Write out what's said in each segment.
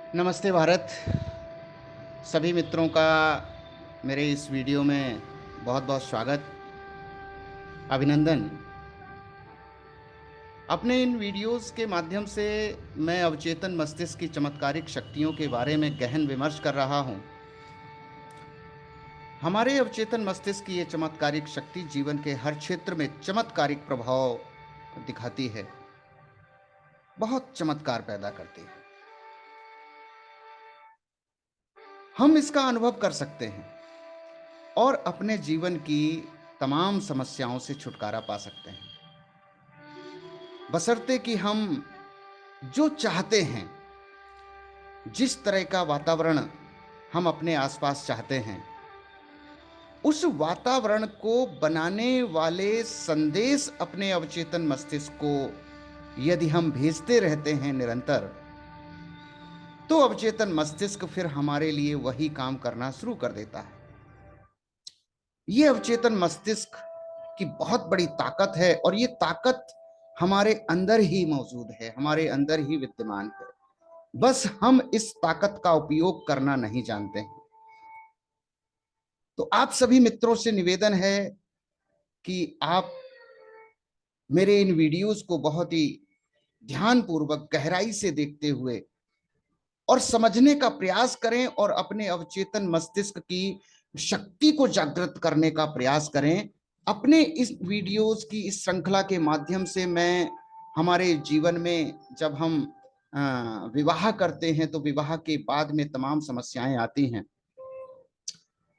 नमस्ते भारत। सभी मित्रों का मेरे इस वीडियो में बहुत बहुत स्वागत, अभिनंदन। अपने इन वीडियोस के माध्यम से मैं अवचेतन मस्तिष्क की चमत्कारिक शक्तियों के बारे में गहन विमर्श कर रहा हूं। हमारे अवचेतन मस्तिष्क की ये चमत्कारिक शक्ति जीवन के हर क्षेत्र में चमत्कारिक प्रभाव दिखाती है, बहुत चमत्कार पैदा करती है। हम इसका अनुभव कर सकते हैं और अपने जीवन की तमाम समस्याओं से छुटकारा पा सकते हैं, बशर्ते कि हम जो चाहते हैं, जिस तरह का वातावरण हम अपने आसपास चाहते हैं, उस वातावरण को बनाने वाले संदेश अपने अवचेतन मस्तिष्क को यदि हम भेजते रहते हैं निरंतर, तो अवचेतन मस्तिष्क फिर हमारे लिए वही काम करना शुरू कर देता है। यह अवचेतन मस्तिष्क की बहुत बड़ी ताकत है और ये ताकत हमारे अंदर ही मौजूद है, हमारे अंदर ही विद्यमान है। बस हम इस ताकत का उपयोग करना नहीं जानते हैं। तो आप सभी मित्रों से निवेदन है कि आप मेरे इन वीडियोस को बहुत ही ध्यानपूर्वक गहराई से देखते हुए और समझने का प्रयास करें और अपने अवचेतन मस्तिष्क की शक्ति को जागृत करने का प्रयास करें। अपने इस वीडियोस की इस श्रृंखला के माध्यम से मैं हमारे जीवन में जब हम विवाह करते हैं तो विवाह के बाद में तमाम समस्याएं आती हैं।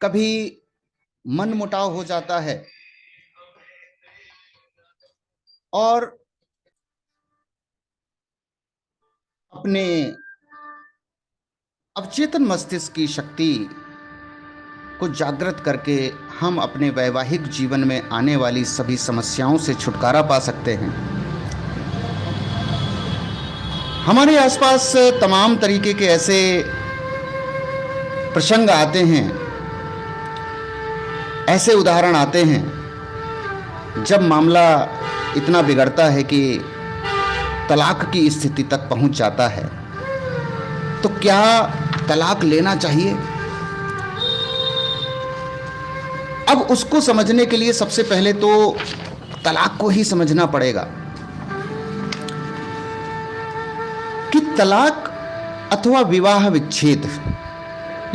कभी मन मुटाव हो जाता है और अपने अवचेतन मस्तिष्क की शक्ति को जागृत करके हम अपने वैवाहिक जीवन में आने वाली सभी समस्याओं से छुटकारा पा सकते हैं। हमारे आसपास तमाम तरीके के ऐसे प्रसंग आते हैं, ऐसे उदाहरण आते हैं जब मामला इतना बिगड़ता है कि तलाक की स्थिति तक पहुंच जाता है। तो क्या तलाक लेना चाहिए? अब उसको समझने के लिए सबसे पहले तो तलाक को ही समझना पड़ेगा कि तलाक अथवा विवाह विच्छेद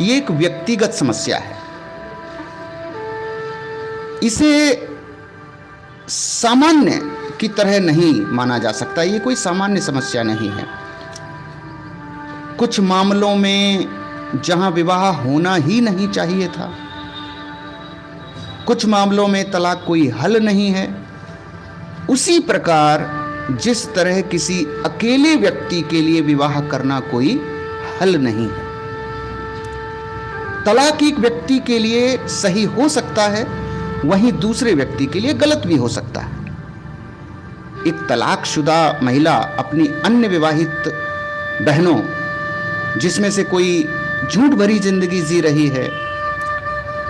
ये एक व्यक्तिगत समस्या है। इसे सामान्य की तरह नहीं माना जा सकता। ये कोई सामान्य समस्या नहीं है। कुछ मामलों में जहां विवाह होना ही नहीं चाहिए था, कुछ मामलों में तलाक कोई हल नहीं है, उसी प्रकार जिस तरह किसी अकेले व्यक्ति के लिए विवाह करना कोई हल नहीं है। तलाक एक व्यक्ति के लिए सही हो सकता है, वहीं दूसरे व्यक्ति के लिए गलत भी हो सकता है। एक तलाकशुदा महिला अपनी अन्य विवाहित बहनों, जिसमें से कोई झूठ भरी जिंदगी जी रही है,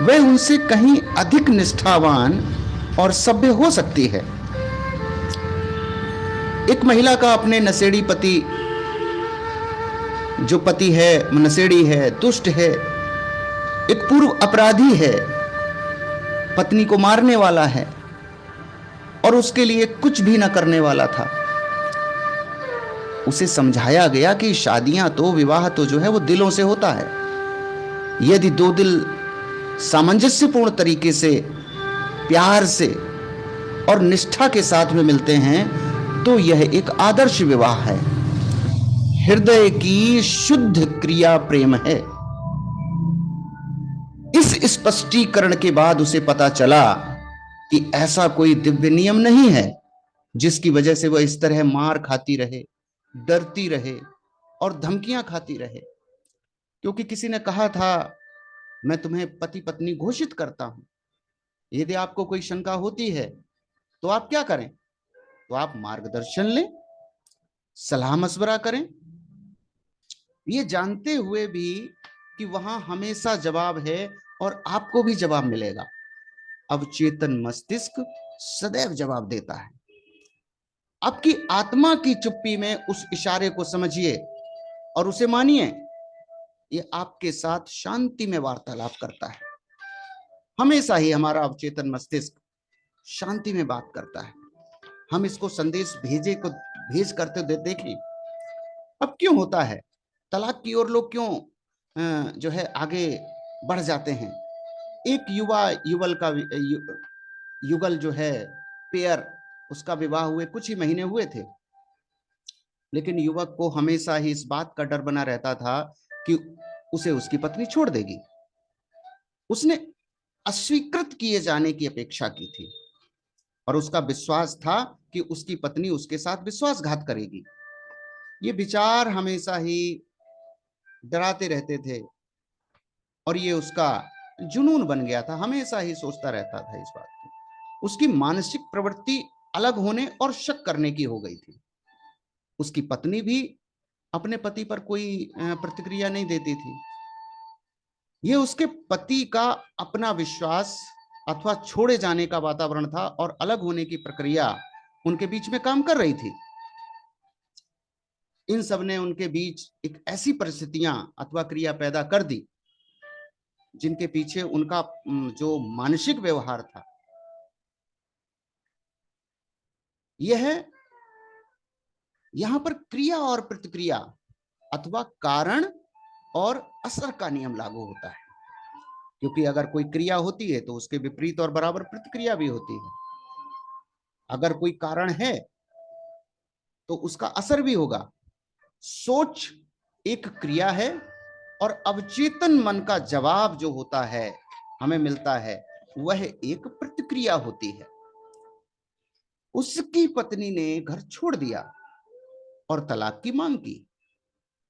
वह उनसे कहीं अधिक निष्ठावान और सभ्य हो सकती है। एक महिला का अपने नशेड़ी पति, जो पति है नशेड़ी है, दुष्ट है, एक पूर्व अपराधी है, पत्नी को मारने वाला है और उसके लिए कुछ भी न करने वाला था, उसे समझाया गया कि शादियां तो, विवाह तो जो है वो दिलों से होता है। यदि दो दिल सामंजस्यपूर्ण तरीके से, प्यार से और निष्ठा के साथ में मिलते हैं तो यह एक आदर्श विवाह है। हृदय की शुद्ध क्रिया प्रेम है। इस स्पष्टीकरण के बाद उसे पता चला कि ऐसा कोई दिव्य नियम नहीं है जिसकी वजह से वह इस तरह मार खाती रहे, डरती रहे और धमकियां खाती रहे। क्योंकि किसी ने कहा था, मैं तुम्हें पति पत्नी घोषित करता हूं। यदि आपको कोई शंका होती है तो आप क्या करें? तो आप मार्गदर्शन लें, सलाह मशवरा करें, ये जानते हुए भी कि वहां हमेशा जवाब है और आपको भी जवाब मिलेगा। अवचेतन मस्तिष्क सदैव जवाब देता है। आपकी आत्मा की चुप्पी में उस इशारे को समझिए और उसे मानिए ये आपके साथ शांति में वार्तालाप करता है। हमेशा ही हमारा अवचेतन मस्तिष्क शांति में बात करता है। हम इसको संदेश भेज करते देखें। अब क्यों होता है, तलाक की ओर लोग क्यों जो है आगे बढ़ जाते हैं? एक युगल जो है पेयर, उसका विवाह हुए कुछ ही महीने हुए थे, लेकिन युवक को हमेशा ही इस बात का डर बना रहता था कि उसे उसकी पत्नी छोड़ देगी। उसने अस्वीकृत किए जाने की अपेक्षा की थी और उसका विश्वास था कि उसकी पत्नी उसके साथ विश्वासघात करेगी। ये विचार हमेशा ही डराते रहते थे और ये उसका जुनून बन गया था। हमेशा ही सोचता रहता था इस बात की। उसकी मानसिक प्रवृत्ति अलग होने और शक करने की हो गई थी। उसकी पत्नी भी अपने पति पर कोई प्रतिक्रिया नहीं देती थी। ये उसके पति का अपना विश्वास अथवा छोड़े जाने का वातावरण था और अलग होने की प्रक्रिया उनके बीच में काम कर रही थी। इन सब ने उनके बीच एक ऐसी परिस्थितियां अथवा क्रिया पैदा कर दी जिनके पीछे उनका जो मानसिक व्यवहार था, यह यहां पर क्रिया और प्रतिक्रिया अथवा कारण और असर का नियम लागू होता है। क्योंकि अगर कोई क्रिया होती है तो उसके विपरीत और बराबर प्रतिक्रिया भी होती है। अगर कोई कारण है तो उसका असर भी होगा। सोच एक क्रिया है और अवचेतन मन का जवाब जो होता है हमें मिलता है, वह एक प्रतिक्रिया होती है। उसकी पत्नी ने घर छोड़ दिया और तलाक की मांग की।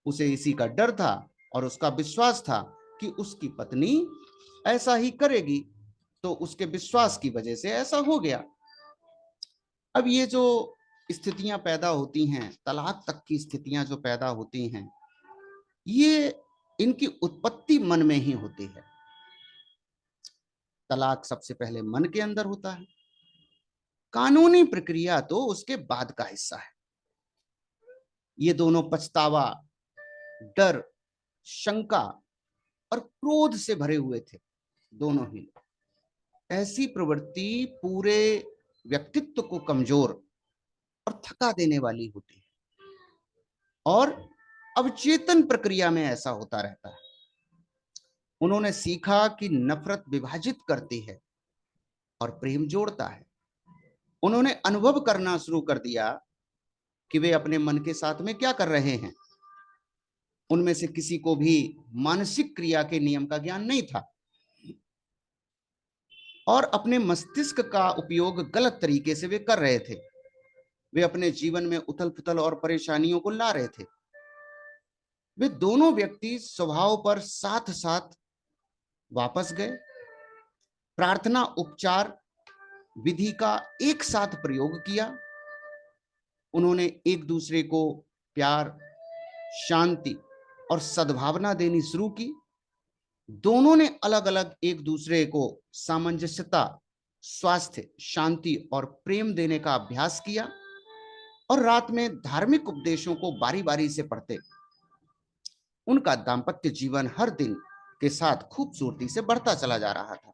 उसे इसी का डर था और उसका विश्वास था कि उसकी पत्नी ऐसा ही करेगी, तो उसके विश्वास की वजह से ऐसा हो गया। अब ये जो स्थितियां पैदा होती हैं, तलाक तक की स्थितियां जो पैदा होती हैं, ये इनकी उत्पत्ति मन में ही होती है। तलाक सबसे पहले मन के अंदर होता है। कानूनी प्रक्रिया तो उसके बाद का हिस्सा है। ये दोनों पछतावा, डर, शंका और क्रोध से भरे हुए थे, दोनों ही। ऐसी प्रवृत्ति पूरे व्यक्तित्व को कमजोर और थका देने वाली होती है और अवचेतन प्रक्रिया में ऐसा होता रहता है। उन्होंने सीखा कि नफरत विभाजित करती है और प्रेम जोड़ता है। उन्होंने अनुभव करना शुरू कर दिया कि वे अपने मन के साथ में क्या कर रहे हैं। उनमें से किसी को भी मानसिक क्रिया के नियम का ज्ञान नहीं था और अपने मस्तिष्क का उपयोग गलत तरीके से वे कर रहे थे। वे अपने जीवन में उथल पुथल और परेशानियों को ला रहे थे। वे दोनों व्यक्ति स्वभाव पर साथ साथ वापस गए। प्रार्थना उपचार विधि का एक साथ प्रयोग किया। उन्होंने एक दूसरे को प्यार, शांति और सद्भावना देनी शुरू की। दोनों ने अलग अलग एक दूसरे को सामंजस्यता, स्वास्थ्य, शांति और प्रेम देने का अभ्यास किया और रात में धार्मिक उपदेशों को बारी बारी से पढ़ते। उनका दाम्पत्य जीवन हर दिन के साथ खूबसूरती से बढ़ता चला जा रहा था।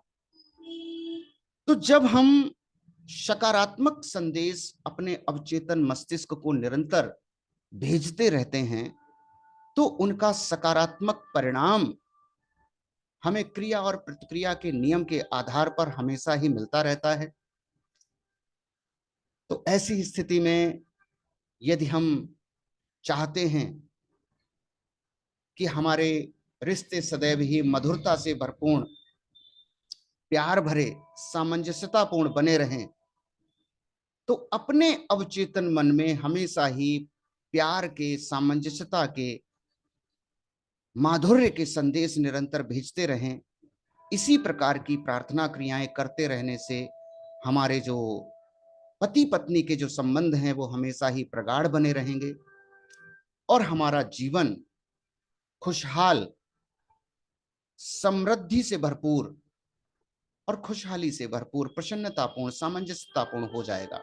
तो जब हम सकारात्मक संदेश अपने अवचेतन मस्तिष्क को निरंतर भेजते रहते हैं, तो उनका सकारात्मक परिणाम हमें क्रिया और प्रतिक्रिया के नियम के आधार पर हमेशा ही मिलता रहता है। तो ऐसी स्थिति में यदि हम चाहते हैं कि हमारे रिश्ते सदैव ही मधुरता से भरपूर, प्यार भरे, सामंजस्यतापूर्ण बने रहें, तो अपने अवचेतन मन में हमेशा ही प्यार के, सामंजस्यता के, माधुर्य के संदेश निरंतर भेजते रहें। इसी प्रकार की प्रार्थना क्रियाएं करते रहने से हमारे जो पति पत्नी के जो संबंध हैं वो हमेशा ही प्रगाढ़ बने रहेंगे और हमारा जीवन खुशहाल, समृद्धि से भरपूर और खुशहाली से भरपूर, प्रसन्नतापूर्ण, सामंजस्यतापूर्ण हो जाएगा।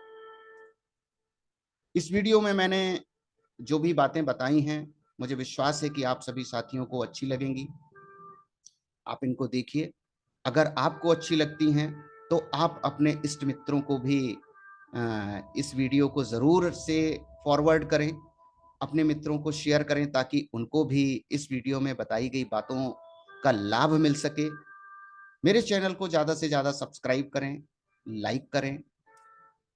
इस वीडियो में मैंने जो भी बातें बताई हैं मुझे विश्वास है कि आप सभी साथियों को अच्छी लगेंगी। आप इनको देखिए। अगर आपको अच्छी लगती हैं तो आप अपने इष्ट मित्रों को भी इस वीडियो को ज़रूर से फॉरवर्ड करें, अपने मित्रों को शेयर करें ताकि उनको भी इस वीडियो में बताई गई बातों का लाभ मिल सके। मेरे चैनल को ज़्यादा से ज़्यादा सब्सक्राइब करें, लाइक करें,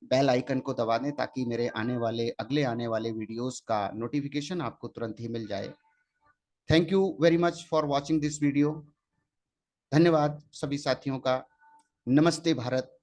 बेल आइकन को दबा दें ताकि मेरे अगले आने वाले वीडियोस का नोटिफिकेशन आपको तुरंत ही मिल जाए। Thank you very much for watching this video. धन्यवाद सभी साथियों का। नमस्ते भारत।